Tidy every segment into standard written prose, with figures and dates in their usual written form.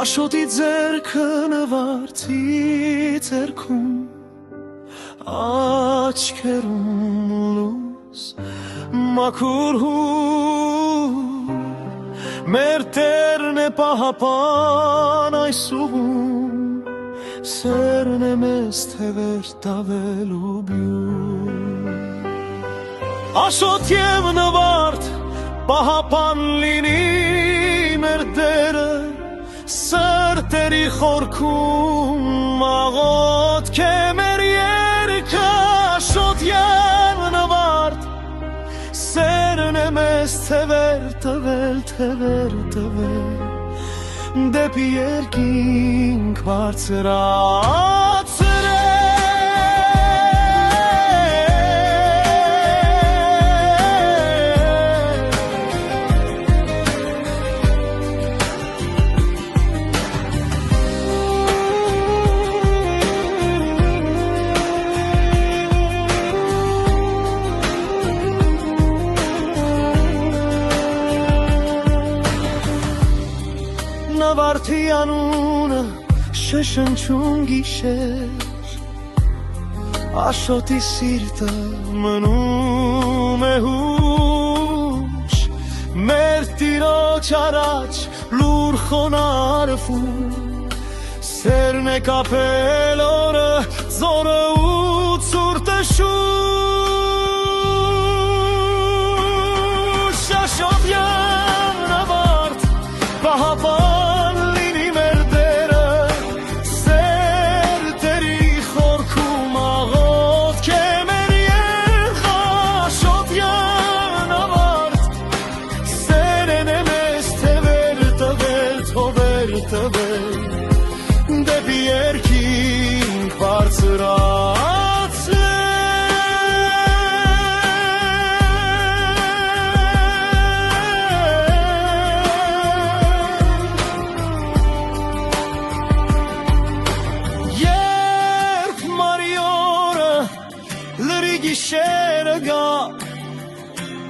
Աշոտի ձերքը նվարդի ձերքում աչքերում լույս մաքուր հուր մեր Տերն է պահապան այս ուղում սերն է մեզ թևեր տավելու բյուր Աշոտ և նվարդ պահապան լինի մեր Տերը Սրտերի խորքում աղոթք է մեր երգը Աշոտ և նվարդ սերն է մեզ թևեր տվել դեպի երկինք բարձրացրել Նվարդի անունը շշնչում գիշեր Աշոտի սիրտը մնում է հուշ Մեր Տիրոջ առաջ լուր խոնարհվում Սերն է կապել օրը, ձորը ու ցուրտը շուշ Աշոտ և նվարդ պահապան Դեպի երկինք բարձրացրել Երբ մարի օրը լրի գիշերը գա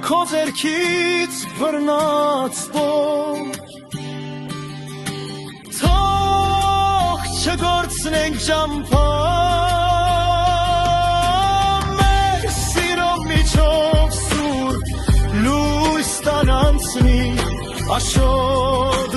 Քո ձեռքից բռնած տոն Չգործնենք ճամփա մեր սիրով միջով սուր լույս տան անցնի Աշոտ